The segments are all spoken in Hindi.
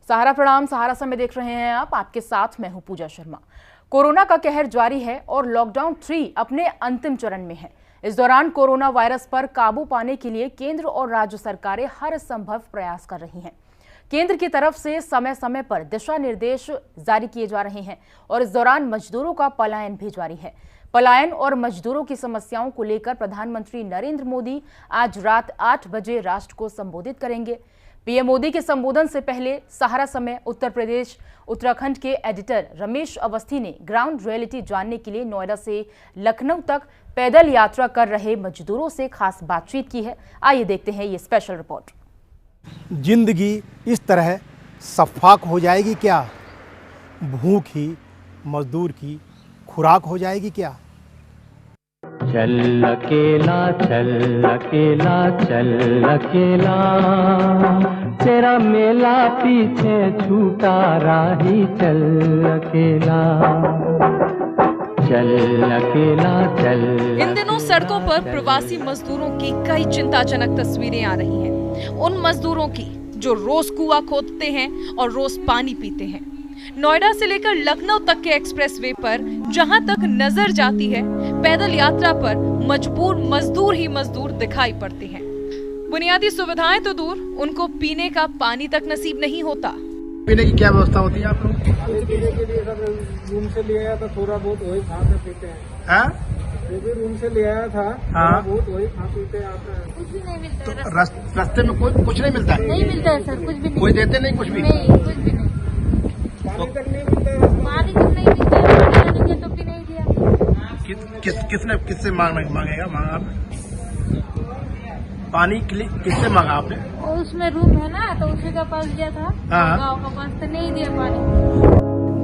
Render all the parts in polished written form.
सहारा प्रणाम, सहारा समय देख रहे हैं आप। आपके साथ मैं हूं पूजा शर्मा। कोरोना का कहर जारी है और लॉकडाउन 3 अपने अंतिम चरण में है। इस दौरान कोरोना वायरस पर काबू पाने के लिए केंद्र और राज्य सरकारें हर संभव प्रयास कर रही हैं। केंद्र की तरफ से समय समय पर दिशा निर्देश जारी किए जा रहे हैं और इस दौरान मजदूरों का पलायन भी जारी है। पलायन और मजदूरों की समस्याओं को लेकर प्रधानमंत्री नरेंद्र मोदी आज रात 8 बजे राष्ट्र को संबोधित करेंगे। पीएम मोदी के संबोधन से पहले सहारा समय उत्तर प्रदेश उत्तराखंड के एडिटर रमेश अवस्थी ने ग्राउंड रियलिटी जानने के लिए नोएडा से लखनऊ तक पैदल यात्रा कर रहे मजदूरों से खास बातचीत की है। आइए देखते हैं ये स्पेशल रिपोर्ट। जिंदगी इस तरह सफाक हो जाएगी क्या? भूख ही मजदूर की खुराक हो जाएगी क्या? चल अकेला चल अकेला चल अकेला, तेरा मेला पीछे छूटा राही चल अकेला, चल अकेला चल। इन दिनों सड़कों पर प्रवासी मजदूरों की कई चिंताजनक तस्वीरें आ रही हैं। उन मजदूरों की जो रोज कुआं खोदते हैं और रोज पानी पीते हैं। नोएडा से लेकर लखनऊ तक के एक्सप्रेसवे पर जहां तक नजर जाती है, पैदल यात्रा पर मजबूर मजदूर ही मजदूर दिखाई पड़ते हैं। बुनियादी सुविधाएं तो दूर, उनको पीने का पानी तक नसीब नहीं होता। पीने की क्या व्यवस्था होती है आप लोग? पीने के लिए सब रूम से ले आया था, थोड़ा बहुत वही खा के पीते हैं। वो भी रूम से ले आया था, थोड़ा बहुत वही खा पीते आता है। कुछ भी नहीं मिलता है। तो रास्ते में कोई कुछ नहीं मिलता है? नहीं मिलता है सर, कुछ भी नहीं। कोई देते नहीं? कुछ भी नहीं, कुछ भी नहीं। पानी तक नहीं मिलता है। पानी तक नहीं मिलता है। पानी आने के तो भी नहीं दिया। किससे मांगेगा आप पानी के लिए? किससे मांगा आपने? और उसमें रूम है ना, तो उसी का पास दिया था। गाँव का पास तो नहीं दिया पानी।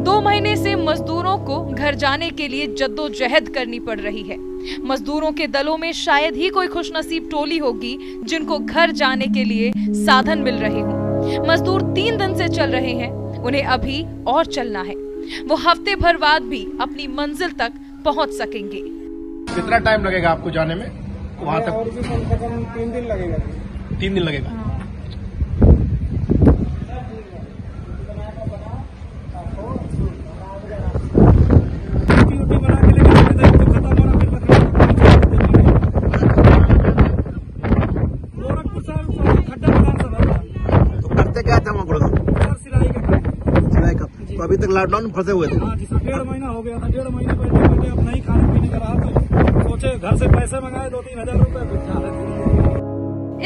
2 महीने से मजदूरों को घर जाने के लिए जद्दोजहद करनी पड़ रही है। मजदूरों के दलों में शायद ही कोई खुशनसीब टोली होगी जिनको घर जाने के लिए साधन मिल रहे हों। मजदूर 3 दिन से चल रहे हैं, उन्हें अभी और चलना है। वो हफ्ते भर बाद भी अपनी मंजिल तक पहुंच सकेंगे। कितना टाइम लगेगा आपको जाने में वहाँ तक? और भी कम से कम 3 दिन लगेगा। 3 दिन लगेगा। तो करते क्या था वहाँ? तो अभी तक लॉकडाउन में फंसे हुए थे। 1.5 महीना हो गया था। 1.5 महीने बैठे अब नहीं खाने पीने का रहा, तो सोचे घर से पैसे मंगाए 2-3 हजार रुपए।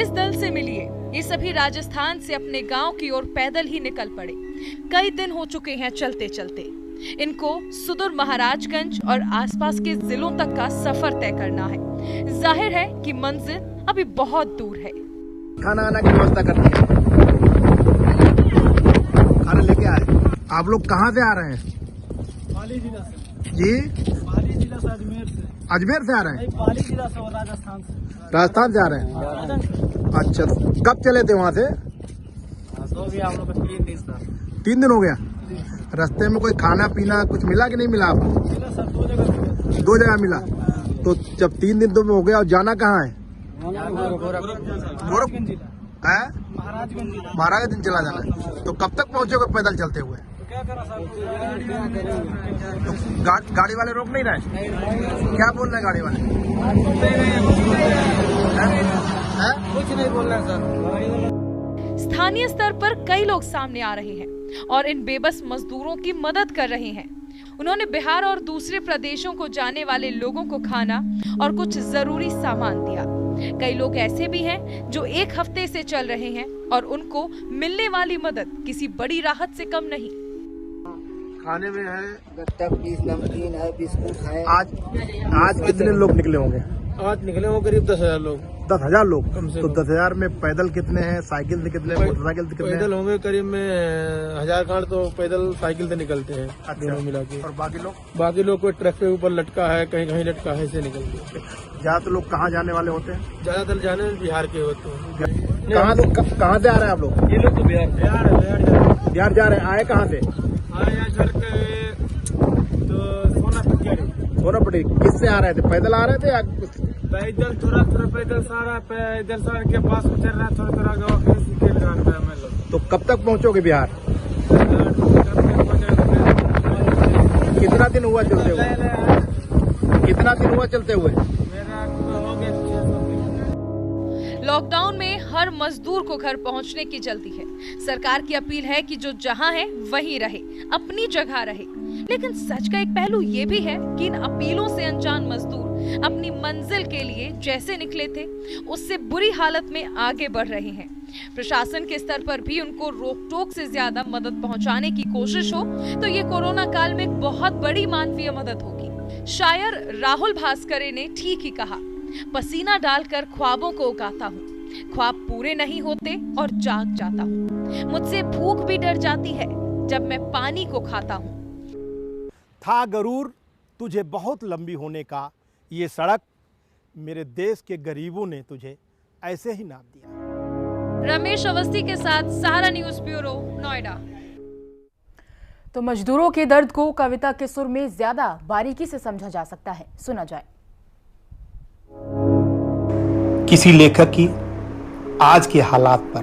इस दल से मिलिए। ये सभी राजस्थान से अपने गांव की ओर पैदल ही निकल पड़े। कई दिन हो चुके हैं चलते चलते। इनको सुदूर महाराजगंज और आसपास के जिलों तक का सफर तय करना है। जाहिर है कि मंजिल अभी बहुत दूर है। खाना आना की व्यवस्था करनी है। खाना लेके आए। आप लोग कहाँ से आ रहे हैं? पाली जिला से। जी? पाली जिला से, अजमेर से। अजमेर से आ रहे हैं? पाली जिला से और राजस्थान से। राजस्थान से आ रहे हैं? अच्छा, तो कब चले थे वहाँ से? तो भी हम लोग 3 दिन था। 3 दिन हो गया। रास्ते में कोई खाना पीना कुछ मिला कि नहीं मिला आपको? मिला सर, 2 जगह। 2 जगह मिला। तो जब 3 दिन तो हो गया, और जाना कहाँ है? गोरखपुर जिला। है? महाराजगंज जिला। महाराजगंज चला जाना है। तो कब तक पहुँचोगे पैदल चलते हुए? तो क्या करा सर? तो गाड़ी वाले रोक नहीं रहे? क्या बोल रहे हैं गाड़ी वाले? कुछ नहीं बोल रहे सर। स्थानीय स्तर पर कई लोग सामने आ रहे हैं और इन बेबस मजदूरों की मदद कर रहे हैं। उन्होंने बिहार और दूसरे प्रदेशों को जाने वाले लोगों को खाना और कुछ जरूरी सामान दिया। कई लोग ऐसे भी हैं जो 1 हफ्ते से चल रहे हैं और उनको मिलने वाली मदद किसी बड़ी राहत से कम नहीं। खाने में है गट्टा, पीस, नमकीन है, बिस्कुट है। आज कितने लोग निकले होंगे? आज निकले हो करीब 10,000 लोग। 10,000 लोग। तो 10,000 में पैदल कितने हैं? साइकिल से कितने? मोटरसाइकिल से कितने? पैदल होंगे करीब में 1000 खाड़, तो पैदल साइकिल से निकलते हैं। अच्छा, मिला के। और बाकी लोग कोई ट्रक के ऊपर लटका है, कहीं कहीं लटका है, ऐसे निकलते हैं। ज्यादातर लोग कहाँ जाने वाले होते हैं? ज्यादातर जाने बिहार के होते हैं। कहाँ से आ रहे हैं आप लोग? ये लोग तो बिहार जा रहे हैं। आए कहाँ से? आए चढ़ के तो सोनापट्टी। किससे आ रहे थे? पैदल आ रहे थे या पैदल? थोड़ा पैदल सारा पैदल सर के पास उतर रहा, थोड़ा गाँव के। तो कब तक पहुँचोगे बिहार? कितना दिन हुआ चलते हुए? कितना दिन हुआ चलते हुए? लॉकडाउन में हर मजदूर को घर पहुंचने की जल्दी है। सरकार की अपील है कि जो जहां है वहीं रहे, अपनी जगह रहे। लेकिन सच का एक पहलू ये भी है कि इन अपीलों से अनजान मजदूर अपनी मंजिल के लिए जैसे निकले थे उससे बुरी हालत में आगे बढ़ रहे हैं। प्रशासन के स्तर पर भी उनको रोक टोक से ज्यादा मदद पहुंचाने की कोशिश हो तो ये कोरोना काल में एक बहुत बड़ी मानवीय मदद होगी। शायर राहुल भास्करे ने ठीक ही कहा, पसीना डालकर ख्वाबों को उगाता हूँ, ख्वाब पूरे नहीं होते और जाग जाता हूँ। मुझसे भूख भी डर जाती है जब मैं पानी को खाता हूँ। था गरूर तुझे बहुत लंबी होने का, ये सड़क मेरे देश के गरीबों ने तुझे ऐसे ही नाप दिया। रमेश अवस्थी के साथ सहारा न्यूज़ ब्यूरो, नोएडा। तो मजदूरों के दर्द को कविता के सुर में ज्यादा बारीकी से समझा जा सकता है, सुना जाए। किसी लेखक की आज के हालात पर,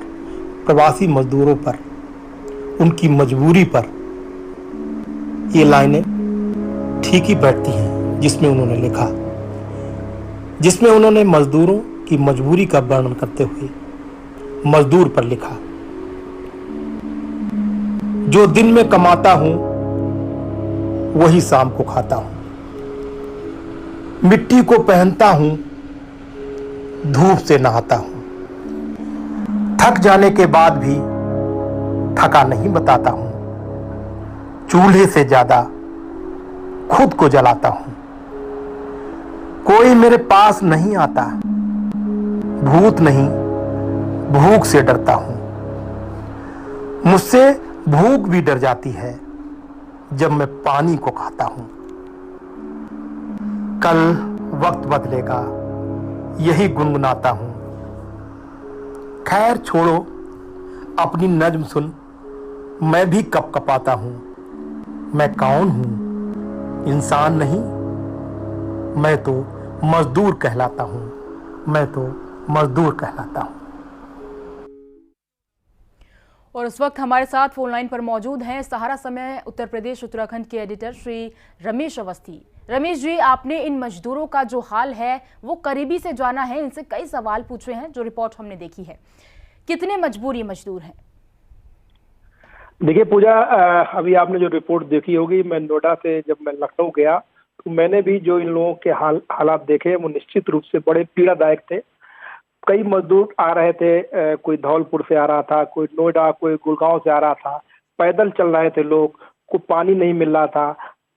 प्रवासी मजदूरों पर, उनकी मजबूरी पर ये लाइनें ठीक ही बैठती हैं, जिसमें उन्होंने लिखा, जिसमें उन्होंने मजदूरों की मजबूरी का वर्णन करते हुए मजदूर पर लिखा। जो दिन में कमाता हूं वही शाम को खाता हूं, मिट्टी को पहनता हूं, धूप से नहाता हूं, थक जाने के बाद भी थका नहीं बताता हूं, चूल्हे से ज्यादा खुद को जलाता हूं, कोई मेरे पास नहीं आता, भूत नहीं भूख से डरता हूं, मुझसे भूख भी डर जाती है जब मैं पानी को खाता हूं। कल वक्त बदलेगा यही गुनगुनाता हूं, खैर छोड़ो अपनी नज्म सुन, मैं भी कपकपाता हूं, मैं कौन हूं, इंसान नहीं, मैं तो मजदूर कहलाता हूं, मैं तो मजदूर कहलाता हूं। और इस वक्त हमारे साथ फोन लाइन पर मौजूद हैं सहारा समय उत्तर प्रदेश उत्तराखंड के एडिटर श्री रमेश अवस्थी। रमेश जी, आपने इन मजदूरों का जो हाल है वो करीबी से जाना है, इनसे कई सवाल पूछे हैं जो रिपोर्ट हमने देखी है। कितने मजबूर ये मजदूर हैं? देखिए पूजा, अभी आपने जो रिपोर्ट देखी होगी, मैं नोएडा से जब मैं लखनऊ गया तो मैंने भी जो इन लोगों के हालात देखे वो निश्चित रूप से बड़े पीड़ादायक थे। कई मजदूर आ रहे थे, कोई धौलपुर से आ रहा था, कोई नोएडा, कोई गुड़गांव से आ रहा था, पैदल चल रहे थे लोग, को पानी नहीं मिल रहा था।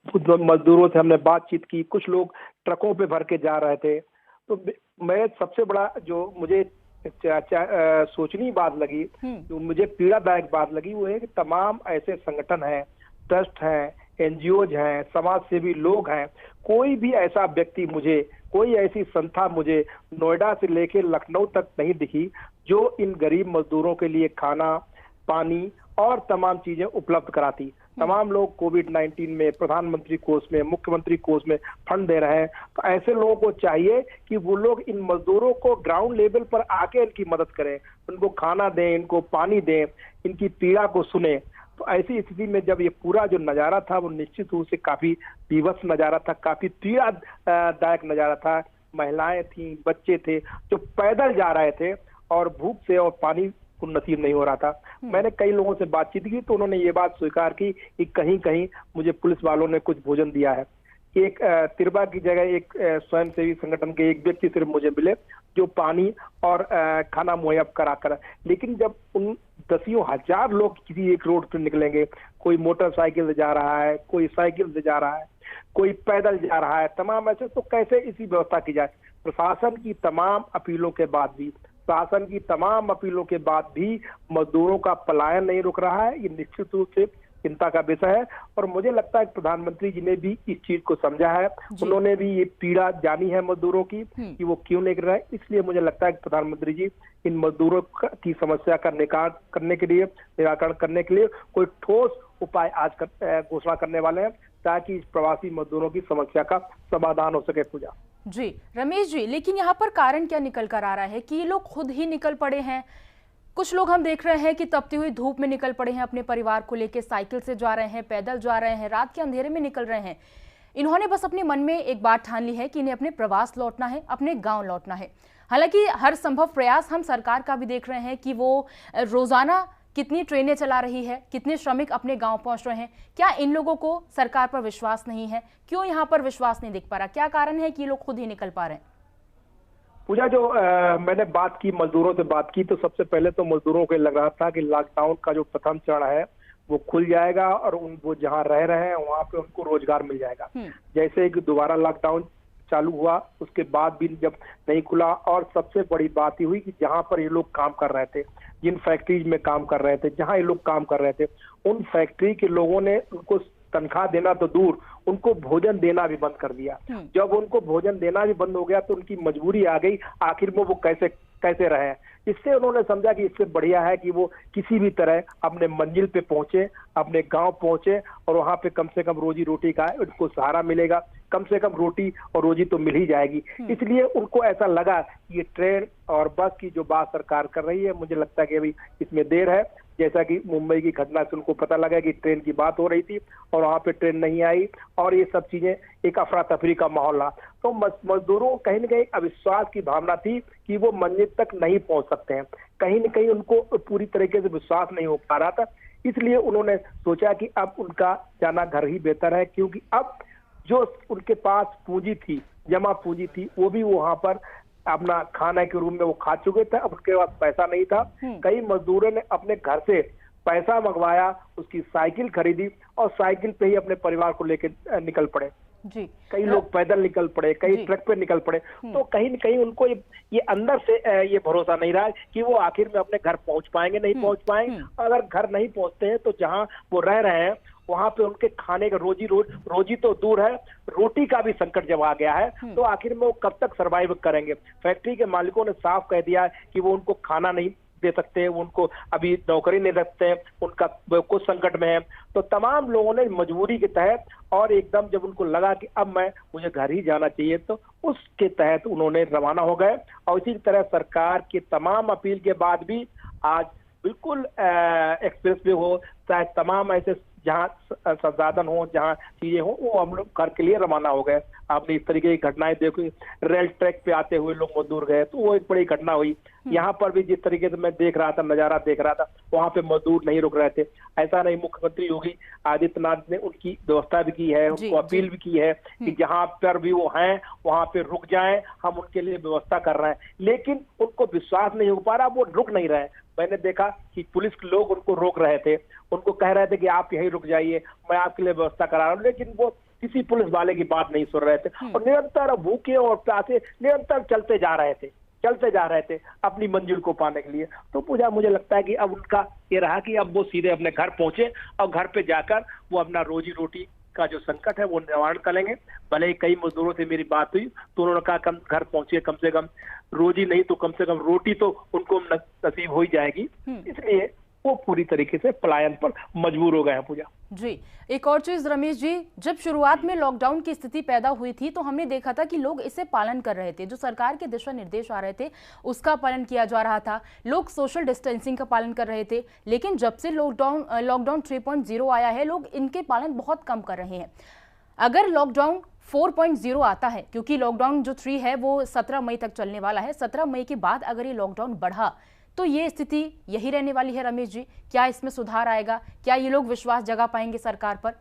कुछ मजदूरों से हमने बातचीत की, कुछ लोग ट्रकों पे भर के जा रहे थे। तो मैं सबसे बड़ा जो मुझे सोचनी बात लगी, जो मुझे पीड़ादायक बात लगी, वो है कि तमाम ऐसे संगठन हैं, ट्रस्ट हैं, एनजीओज हैं, समाज सेवी लोग हैं, कोई भी ऐसा व्यक्ति मुझे, कोई ऐसी संस्था मुझे नोएडा से लेके लखनऊ तक नहीं दिखी जो इन गरीब मजदूरों के लिए खाना, पानी और तमाम चीजें उपलब्ध कराती। तमाम लोग कोविड-19 में प्रधानमंत्री कोष में, मुख्यमंत्री कोष में फंड दे रहे हैं। तो ऐसे लोगों को चाहिए कि वो लोग इन मजदूरों को ग्राउंड लेवल पर आके इनकी मदद करें, उनको खाना दें, इनको पानी दें, इनकी पीड़ा को सुने। तो ऐसी स्थिति में जब ये पूरा जो नज़ारा था वो निश्चित रूप से काफी विवश नज़ारा था, काफी पीड़ादायक नज़ारा था। महिलाएं थीं, बच्चे थे जो पैदल जा रहे थे और भूख से और पानी को नसीब नहीं हो रहा था। मैंने कई लोगों से बातचीत की तो उन्होंने ये बात स्वीकार की कि कहीं कहीं मुझे पुलिस वालों ने कुछ भोजन दिया है। एक तिरबा की जगह एक स्वयंसेवी संगठन के एक व्यक्ति सिर्फ मुझे मिले जो पानी और खाना मुहैया कराकर, लेकिन जब उन दसियों हजार लोग किसी एक रोड पर निकलेंगे, कोई मोटरसाइकिल से जा रहा है, कोई साइकिल से जा रहा है, कोई पैदल जा रहा है, तमाम ऐसे, तो कैसे इसी व्यवस्था की जाए? प्रशासन की तमाम अपीलों के बाद भी, शासन की तमाम अपीलों के बाद भी मजदूरों का पलायन नहीं रुक रहा है। ये निश्चित रूप से चिंता का विषय है और मुझे लगता है प्रधानमंत्री जी ने भी इस चीज को समझा है, उन्होंने भी ये पीड़ा जानी है मजदूरों की कि वो क्यों नहीं कर रहे हैं। इसलिए मुझे लगता है कि प्रधानमंत्री जी इन मजदूरों की समस्या का निराकरण करने के लिए कोई ठोस उपाय आज घोषणा करने वाले हैं ताकि इस प्रवासी मजदूरों की समस्या का समाधान हो सके। पूजा जी, रमेश जी, लेकिन यहाँ पर कारण क्या निकल कर आ रहा है कि ये लोग खुद ही निकल पड़े हैं कुछ लोग हम देख रहे हैं कि तपती हुई धूप में निकल पड़े हैं, अपने परिवार को लेकर साइकिल से जा रहे हैं, पैदल जा रहे हैं, रात के अंधेरे में निकल रहे हैं। इन्होंने बस अपने मन में एक बात ठान ली है कि इन्हें अपने प्रवास लौटना है, अपने गांव लौटना है। हालांकि हर संभव प्रयास हम सरकार का भी देख रहे हैं कि वो रोजाना कितनी ट्रेनें चला रही है, कितने श्रमिक अपने गांव पहुंच रहे हैं। क्या इन लोगों को सरकार पर विश्वास नहीं है? क्यों यहाँ पर विश्वास नहीं दिख पा रहा? क्या कारण है कि ये लोग खुद ही निकल पा रहे हैं? पूजा, जो मैंने बात की, मजदूरों से बात की, तो सबसे पहले तो मजदूरों को लग रहा था कि लॉकडाउन का जो प्रथम चरण है वो खुल जाएगा और वो जहाँ रह रहे हैं वहाँ पे उनको रोजगार मिल जाएगा। जैसे कि दोबारा लॉकडाउन चालू हुआ उसके बाद भी जब नहीं खुला, और सबसे बड़ी बात ये हुई कि जहाँ पर ये लोग काम कर रहे थे, जिन फैक्ट्रीज में काम कर रहे थे, जहाँ ये लोग काम कर रहे थे, उन फैक्ट्री के लोगों ने उनको तनख्वाह देना तो दूर, उनको भोजन देना भी बंद कर दिया। जब उनको भोजन देना भी बंद हो गया तो उनकी मजबूरी आ गई, आखिर में वो कैसे रहे। इससे उन्होंने समझा कि इससे बढ़िया है कि वो किसी भी तरह अपने मंजिल पे पहुंचे, अपने गांव पहुंचे और वहां पे कम से कम रोजी रोटी का उनको सहारा मिलेगा, कम से कम रोटी और रोजी तो मिल ही जाएगी। इसलिए उनको ऐसा लगा कि ये ट्रेन और बस की जो बात सरकार कर रही है, मुझे लगता है कि अभी इसमें देर है। जैसा कि मुंबई की घटना से उनको पता लगा कि ट्रेन की बात हो रही थी और वहां पे ट्रेन नहीं आई और ये सब चीजें एक अफरा तफरी का माहौल रहा, तो मजदूरों को कहीं न कहीं अविश्वास की भावना थी कि वो मंजिल तक नहीं पहुंच सकते हैं। कहीं न कहीं उनको पूरी तरीके से विश्वास नहीं हो पा रहा था, इसलिए उन्होंने सोचा कि अब उनका जाना घर ही बेहतर है, क्योंकि अब जो उनके पास पूंजी थी, जमा पूंजी थी, वो भी वहां पर अपना खाने के रूम में वो खा चुके थे, अब उसके पास पैसा नहीं था। कई मजदूरों ने अपने घर से पैसा मंगवाया, उसकी साइकिल खरीदी और साइकिल पे ही अपने परिवार को लेकर निकल पड़े जी। कई लोग पैदल निकल पड़े, कई ट्रक पे निकल पड़े। तो कहीं न कहीं उनको ये अंदर से ये भरोसा नहीं रहा कि वो आखिर में अपने घर पहुंच पाएंगे, नहीं पहुंच पाएंगे। अगर घर नहीं पहुंचते हैं तो जहां वो रह रहे हैं वहां पे उनके खाने का रोजी तो दूर है, रोटी का भी संकट जब आ गया है तो आखिर में वो कब तक सर्वाइव करेंगे। फैक्ट्री के मालिकों ने साफ कह दिया कि वो उनको खाना नहीं दे सकते, वो उनको अभी नौकरी नहीं रखते हैं, उनका कुछ संकट में है। तो तमाम लोगों ने मजबूरी के तहत और एकदम जब उनको लगा कि अब मुझे घर ही जाना चाहिए, तो उसके तहत उन्होंने रवाना हो गए। और इसी तरह सरकार की तमाम अपील के बाद भी आज बिल्कुल एक्सप्रेस वे हो, चाहे तमाम ऐसे जहाँ संसाधन हो, जहाँ चीजें हो, वो हम लोग घर के लिए रवाना हो गए। आपने इस तरीके की घटनाएं देखी, रेल ट्रैक पे आते हुए लोग मजदूर गए, तो वो एक बड़ी घटना हुई। यहाँ पर भी जिस तरीके से मैं देख रहा था, नजारा देख रहा था, वहां पे मजदूर नहीं रुक रहे थे। ऐसा नहीं, मुख्यमंत्री योगी आदित्यनाथ ने उनकी व्यवस्था भी की है, उनको अपील भी की है कि जहां पर भी वो हैं वहां पे रुक जाएं, हम उनके लिए व्यवस्था कर रहे हैं। लेकिन उनको विश्वास नहीं हो पा रहा, वो रुक नहीं रहे। मैंने देखा कि पुलिस के लोग उनको रोक रहे थे, उनको कह रहे थे कि आप यहीं रुक जाइए, मैं आपके लिए व्यवस्था करा रहा हूँ, लेकिन वो किसी पुलिस वाले की बात नहीं सुन रहे थे और निरंतर भूखे और प्यासे निरंतर चलते जा रहे थे अपनी मंजिल को पाने के लिए। तो पूजा, मुझे लगता है कि अब उनका ये रहा कि अब वो सीधे अपने घर पहुंचे और घर पे जाकर वो अपना रोजी रोटी का जो संकट है वो निवारण करेंगे। भले ही कई मजदूरों से मेरी बात हुई तो उन्होंने कहा कम घर पहुंचे, कम से कम रोजी नहीं तो कम से कम रोटी तो उनको नसीब हो ही जाएगी। इसलिए वो पूरी तरीके से पलायन पर मजबूर हो गए हैं। पूजा जी, एक और चीज रमेश जी, जब शुरुआत में लॉकडाउन की स्थिति पैदा हुई थी तो हमने देखा था कि लोग इसे पालन कर रहे थे, जो सरकार के दिशा निर्देश आ रहे थे उसका पालन किया जा रहा था, लोग सोशल डिस्टेंसिंग का पालन कर रहे थे। लेकिन जब से लॉकडाउन 3.0 आया है, लोग इनके पालन बहुत कम कर रहे हैं। अगर लॉकडाउन 4.0 आता है, क्योंकि लॉकडाउन जो 3 है वो 17 मई तक चलने वाला है, 17 मई के बाद अगर ये लॉकडाउन बढ़ा तो ये स्थिति यही रहने वाली है। रमेश जी, क्या इसमें सुधार आएगा? क्या ये लोग विश्वास जगा पाएंगे सरकार पर?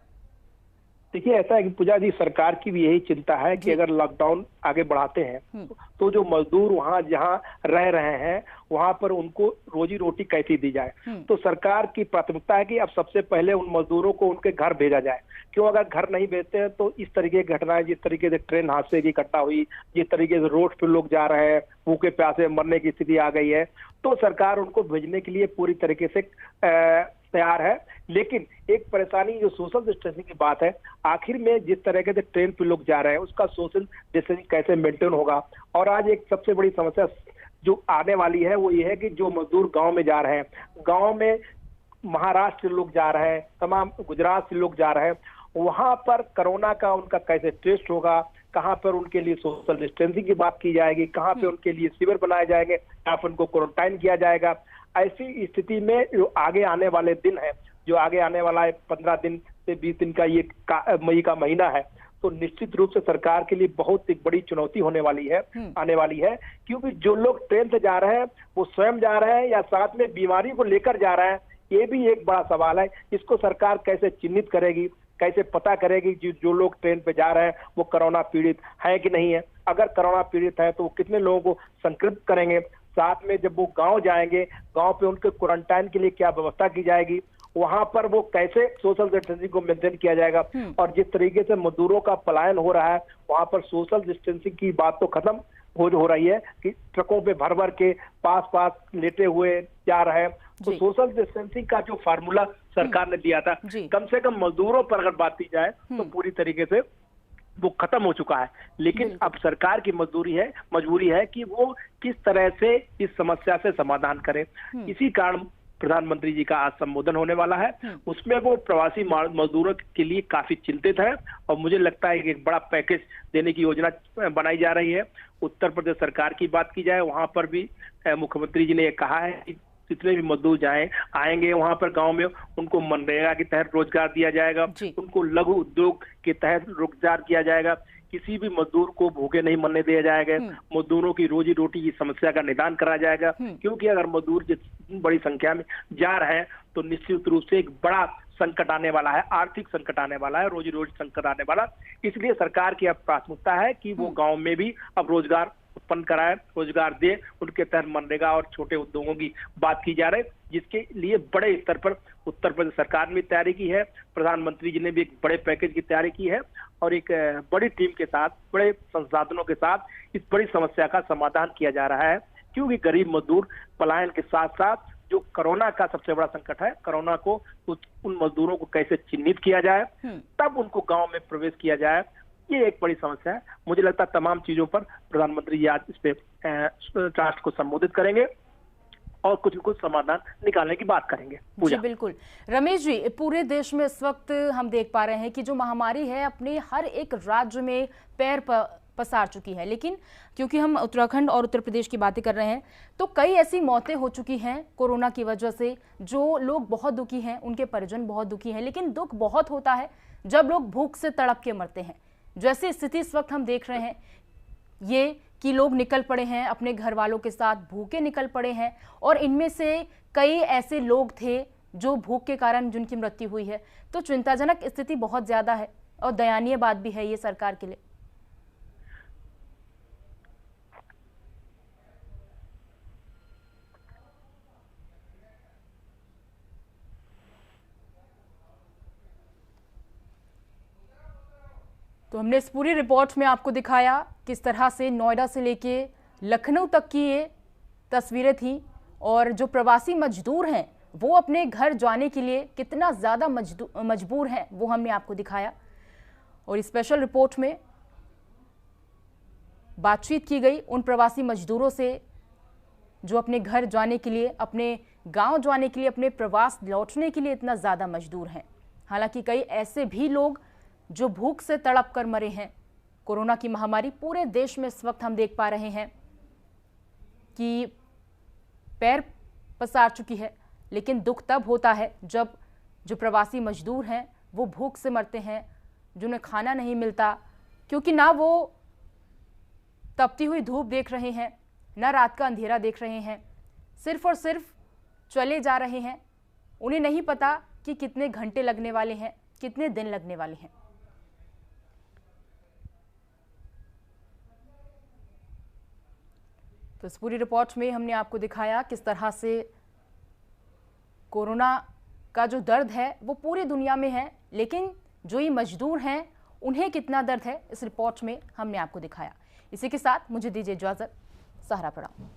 देखिए, ऐसा है कि पूजा जी, सरकार की भी यही चिंता है कि अगर लॉकडाउन आगे बढ़ाते हैं तो जो मजदूर वहां जहां रह रहे हैं वहां पर उनको रोजी रोटी कैसी दी जाए। तो सरकार की प्राथमिकता है कि अब सबसे पहले उन मजदूरों को उनके घर भेजा जाए। क्यों? अगर घर नहीं भेजते हैं तो इस तरीके की घटनाएं, जिस तरीके से ट्रेन हादसे की घटना हुई, जिस तरीके से रोड पे लोग जा रहे हैं, भूखे प्यासे मरने की स्थिति आ गई है, तो सरकार उनको भेजने के लिए पूरी तरीके से तैयार है। लेकिन एक परेशानी जो सोशल डिस्टेंसिंग की बात है, आखिर में जिस तरीके से ट्रेन पे लोग जा रहे हैं उसका सोशल डिस्टेंसिंग कैसे मेंटेन होगा। और आज एक सबसे बड़ी समस्या जो आने वाली है वो ये है कि जो मजदूर गांव में जा रहे हैं, गांव में महाराष्ट्र से लोग जा रहे हैं, तमाम गुजरात से लोग जा रहे हैं, वहां पर कोरोना का उनका कैसे टेस्ट होगा, कहाँ पर उनके लिए सोशल डिस्टेंसिंग की बात की जाएगी, कहाँ पे उनके लिए शिविर बनाए जाएंगे, कहाँ पर उनको क्वारंटाइन किया जाएगा। ऐसी स्थिति में जो आगे आने वाले दिन है, जो आगे आने वाला है 15 दिन से 20 दिन का ये मई का महीना है, तो निश्चित रूप से सरकार के लिए बहुत एक बड़ी चुनौती होने वाली है, आने वाली है। क्योंकि जो लोग ट्रेन से जा रहे हैं वो स्वयं जा रहे हैं या साथ में बीमारी को लेकर जा रहे हैं, ये भी एक बड़ा सवाल है। इसको सरकार कैसे चिन्हित करेगी, कैसे पता करेगी जो लोग ट्रेन पे जा रहे हैं वो कोरोना पीड़ित है कि नहीं है। अगर कोरोना पीड़ित है तो वो कितने लोगों को संक्रमित करेंगे। साथ में जब वो गांव जाएंगे, गांव पे उनके क्वारंटाइन के लिए क्या व्यवस्था की जाएगी, वहां पर वो कैसे सोशल डिस्टेंसिंग को मेंटेन किया जाएगा। और जिस तरीके से मजदूरों का पलायन हो रहा है, वहां पर सोशल डिस्टेंसिंग की बात तो खत्म हो रही है कि ट्रकों पे भर भर के पास लेटे हुए जा रहे हैं। तो सोशल डिस्टेंसिंग का जो फार्मूला सरकार ने दिया था, कम से कम मजदूरों पर अगर बात की जाए तो पूरी तरीके से वो खत्म हो चुका है। लेकिन अब सरकार की मजबूरी है कि वो किस तरह से इस समस्या से समाधान करे। इसी कारण प्रधानमंत्री जी का आज संबोधन होने वाला है, उसमें वो प्रवासी मजदूरों के लिए काफी चिंतित है और मुझे लगता है कि एक बड़ा पैकेज देने की योजना बनाई जा रही है। उत्तर प्रदेश सरकार की बात की जाए, वहां पर भी मुख्यमंत्री जी ने कहा है कि जितने भी मजदूर आएंगे वहां पर गांव में, उनको मनरेगा के तहत रोजगार दिया जाएगा, उनको लघु उद्योग के तहत रोजगार किया जाएगा। किसी भी मजदूर को भूखे नहीं मरने दिया जाएगा। मजदूरों की रोजी रोटी की समस्या का निदान करा जाएगा। क्योंकि अगर मजदूर जितनी बड़ी संख्या में जा रहे हैं तो निश्चित रूप से एक बड़ा संकट आने वाला है, आर्थिक संकट आने वाला है, रोजी रोटी संकट आने वाला। इसलिए सरकार की अब प्राथमिकता है कि वो गाँव में भी अब रोजगार उत्पन्न कराए, रोजगार दे, उनके तहत मनरेगा और छोटे उद्योगों की बात की जा रही है, जिसके लिए बड़े स्तर पर उत्तर प्रदेश सरकार ने तैयारी की है। प्रधानमंत्री जी ने भी एक बड़े पैकेज की तैयारी की है और एक बड़ी टीम के साथ, बड़े संसाधनों के साथ इस बड़ी समस्या का समाधान किया जा रहा है। क्योंकि गरीब मजदूर पलायन के साथ साथ जो कोरोना का सबसे बड़ा संकट है, कोरोना को उन मजदूरों को कैसे चिन्हित किया जाए, तब उनको गांव में प्रवेश किया जाए, ये एक बड़ी समस्या है। मुझे लगता है तमाम चीजों पर प्रधानमंत्री जी आज इस पे राष्ट्र को संबोधित करेंगे और कुछ न कुछ समाधान निकालने की बात करेंगे। जी बिल्कुल। रमेश जी, पूरे देश में इस वक्त हम देख पा रहे हैं कि जो महामारी है अपने हर एक राज्य में पैर पसार चुकी है, लेकिन क्योंकि हम उत्तराखंड और उत्तर प्रदेश की बातें कर रहे हैं तो कई ऐसी मौतें हो चुकी हैं कोरोना की वजह से। जो लोग बहुत दुखी हैं, उनके परिजन बहुत दुखी हैं, लेकिन दुख बहुत होता है जब लोग भूख से तड़प के मरते हैं। जैसी स्थिति इस वक्त हम देख रहे हैं ये कि लोग निकल पड़े हैं अपने घर वालों के साथ, भूखे निकल पड़े हैं और इनमें से कई ऐसे लोग थे जो भूख के कारण जिनकी मृत्यु हुई है। तो चिंताजनक स्थिति बहुत ज्यादा है और दयनीय बात भी है ये सरकार के लिए। तो हमने इस पूरी रिपोर्ट में आपको दिखाया किस तरह से नोएडा से लेके लखनऊ तक की ये तस्वीरें थी और जो प्रवासी मजदूर हैं वो अपने घर जाने के लिए कितना ज़्यादा मजबूर हैं वो हमने आपको दिखाया। और इस स्पेशल रिपोर्ट में बातचीत की गई उन प्रवासी मजदूरों से जो अपने घर जाने के लिए, अपने गांव जाने के लिए, अपने प्रवास लौटने के लिए इतना ज़्यादा मजदूर हैं। हालांकि कई ऐसे भी लोग जो भूख से तड़प कर मरे हैं। कोरोना की महामारी पूरे देश में इस वक्त हम देख पा रहे हैं कि पैर पसार चुकी है, लेकिन दुख तब होता है जब जो प्रवासी मजदूर हैं वो भूख से मरते हैं, जिन्हें खाना नहीं मिलता, क्योंकि ना वो तपती हुई धूप देख रहे हैं, ना रात का अंधेरा देख रहे हैं, सिर्फ और सिर्फ चले जा रहे हैं। उन्हें नहीं पता कि कितने घंटे लगने वाले हैं, कितने दिन लगने वाले हैं। तो इस पूरी रिपोर्ट में हमने आपको दिखाया किस तरह से कोरोना का जो दर्द है वो पूरी दुनिया में है, लेकिन जो ये मजदूर हैं उन्हें कितना दर्द है इस रिपोर्ट में हमने आपको दिखाया। इसी के साथ मुझे दीजिए इजाजत। सहारा प्रणाम।